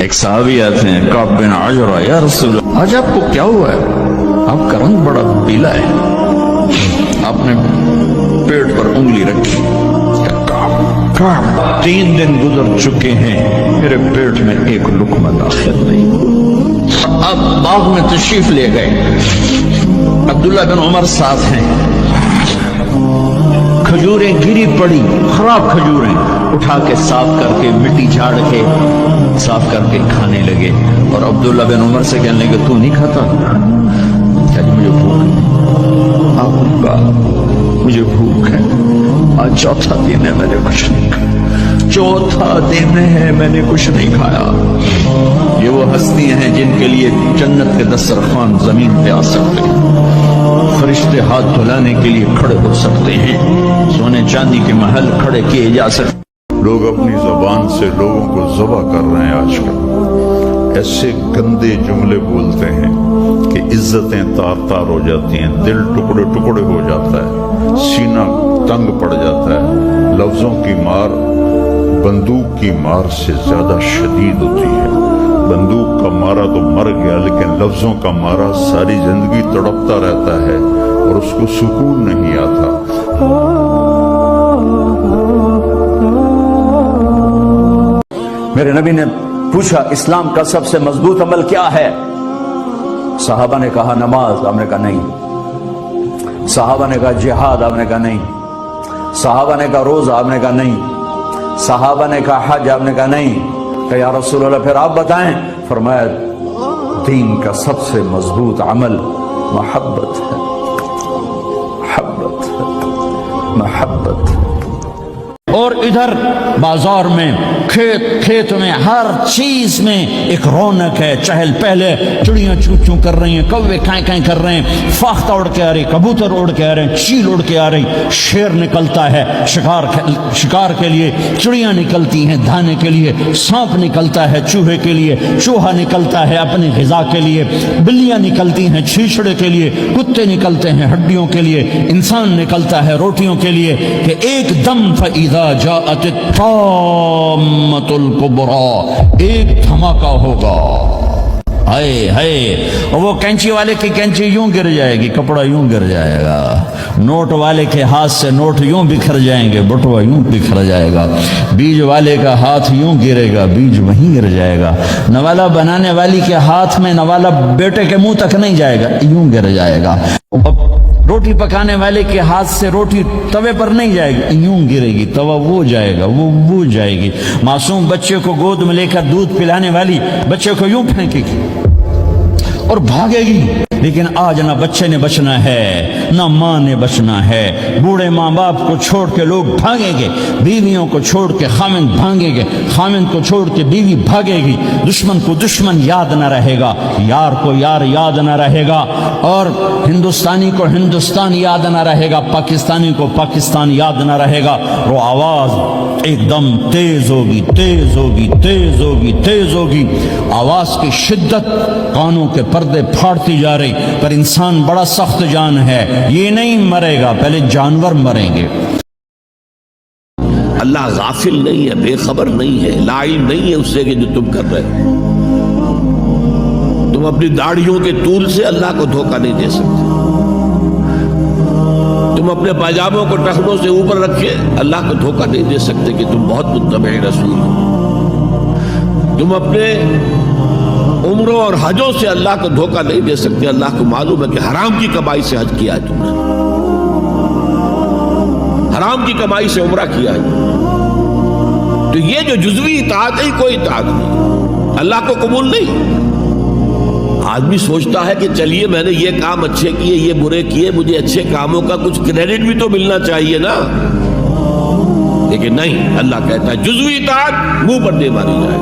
ایک صحابی آتے ہیں کعب بن عجرہ، یا رسول اللہ آج آپ کو کیا ہوا ہے؟ آپ کا رنگ بڑا پیلا ہے۔ آپ نے پیٹ پر انگلی رکھی، کعب 3 دن گزر چکے ہیں، میرے پیٹ میں ایک لقمہ داخل نہیں۔ آپ باغ میں تشریف لے گئے، عبداللہ بن عمر ساتھ ہیں، کھجوریں گری پڑی، خراب کھجوریں اٹھا کے صاف کر کے مٹی جھاڑ کے صاف کر کے کھانے لگے، اور عبداللہ بن عمر سے کہنے لگے تو نہیں کھاتا؟ کیا جی مجھے بھوک ہے؟ آپ نے کہا مجھے بھوک ہے، آج چوتھا دن ہے میں نے کچھ نہیں کھایا، چوتھا دن ہے میں نے کچھ نہیں کھایا۔ یہ وہ ہستیاں ہیں جن کے لیے جنت کے دسترخوان زمین پہ آ سکتے ہیں، فرشتے ہاتھ دھلانے کے لیے کھڑے ہو سکتے ہیں، سونے چاندی کے محل کھڑے کیے جا سکتے۔ لوگ اپنی زبان سے لوگوں کو ذبح کر رہے ہیں آج کل، ایسے گندے جملے بولتے ہیں کہ عزتیں تار تار ہو جاتی ہیں، دل ٹکڑے ٹکڑے ہو جاتا ہے، سینہ تنگ پڑ جاتا ہے۔ لفظوں کی مار بندوق کی مار سے زیادہ شدید ہوتی ہے۔ بندوق کا مارا تو مر گیا، لیکن لفظوں کا مارا ساری زندگی تڑپتا رہتا ہے اور اس کو سکون نہیں آتا۔ میرے نبی نے پوچھا اسلام کا سب سے مضبوط عمل کیا ہے؟ صحابہ نے کہا نماز، آپ نے کہا نہیں۔ صحابہ نے کہا جہاد، آپ نے کہا نہیں۔ صحابہ نے کہا روزہ، آپ نے کہا نہیں۔ صحابہ نے کہا حج، آپ نے کہا نہیں۔ کہ یا رسول اللہ پھر آپ بتائیں؟ فرمایا دین کا سب سے مضبوط عمل محبت ہے، محبت ہے، محبت ہے۔ اور ادھر بازار میں کھیت میں ہر چیز میں ایک رونق ہے، چہل پہلے، چڑیاں چوں چوں کر رہی ہیں، کوے کائیں کائیں کر رہے ہیں، فاختہ اڑ کے آ رہی، کبوتر اڑ کے آ رہے ہیں، چیل اڑ کے آ رہی، شیر نکلتا ہے شکار کے لیے، چڑیاں نکلتی ہیں دھانے کے لیے، سانپ نکلتا ہے چوہے کے لیے، چوہا نکلتا ہے اپنی غذا کے لیے، بلیاں نکلتی ہیں چھیچڑے کے لیے، کتے نکلتے ہیں ہڈیوں کے لیے، انسان نکلتا ہے روٹیوں کے لیے، کہ ایک دم فَإِذَا جَاءَتِ الطَّامَّةُ الْكُبْرَى، ایک دھماکہ ہوگا۔ ہائے ہائے، اور وہ کینچی والے کی کینچی یوں گر جائے گی، کپڑا یوں گر جائے گا، نوٹ والے کے ہاتھ سے نوٹ یوں بکھر جائیں گے، بٹوا یوں بکھر جائے گا، بیج والے کا ہاتھ یوں گرے گا، بیج وہیں گر جائے گا، نوالا بنانے والی کے ہاتھ میں نوالا بیٹے کے منہ تک نہیں جائے گا، یوں گر جائے گا، روٹی پکانے والے کے ہاتھ سے روٹی توے پر نہیں جائے گی، یوں گرے گی، توا وہ جائے گا، وہ جائے گی، معصوم بچے کو گود میں لے کر دودھ پلانے والی بچے کو یوں پھینکے گی اور بھاگے گی۔ لیکن آج نہ بچے نے بچنا ہے، نہ ماں نے بچنا ہے، بوڑھے ماں باپ کو چھوڑ کے لوگ بھاگیں گے، بیویوں کو چھوڑ کے خامند بھاگیں گے، خامند کو چھوڑ کے بیوی بھاگے گی، دشمن کو دشمن یاد نہ رہے گا، یار کو یار یاد نہ رہے گا، اور ہندوستانی کو ہندوستان یاد نہ رہے گا، پاکستانی کو پاکستان یاد نہ رہے گا۔ وہ آواز ایک دم تیز ہوگی، تیز ہوگی، تیز ہوگی، تیز ہوگی، آواز کی شدت کانوں کے پردے پھاڑتی جا رہی، پر انسان بڑا سخت جان ہے، یہ نہیں مرے گا، پہلے جانور مریں گے۔ اللہ غافل نہیں ہے، بے خبر نہیں ہے، لا علم نہیں ہے اس سے کہ جو تم کر رہے ہو۔ تم اپنی داڑھیوں کے طول سے اللہ کو دھوکہ نہیں دے سکتے، تم اپنے پاجاموں کو ٹخنوں سے اوپر رکھے اللہ کو دھوکہ نہیں دے سکتے کہ تم بہت متبع رسول ہو، تم اپنے عمروں اور حجوں سے اللہ کو دھوکہ نہیں دے سکتے، اللہ کو معلوم ہے کہ حرام کی کمائی سے حج کیا ہے تم نے، حرام کی کمائی سے عمرہ کیا ہے، تو یہ جو جزوی اطاعت ہے کوئی اطاعت نہیں، اللہ کو قبول نہیں۔ آدمی سوچتا ہے کہ چلیے میں نے یہ کام اچھے کیے، یہ برے کیے، مجھے اچھے کاموں کا کچھ کریڈٹ بھی تو ملنا چاہیے نا، لیکن نہیں، اللہ کہتا ہے جزوی اطاعت منہ پر دے ماری جائے۔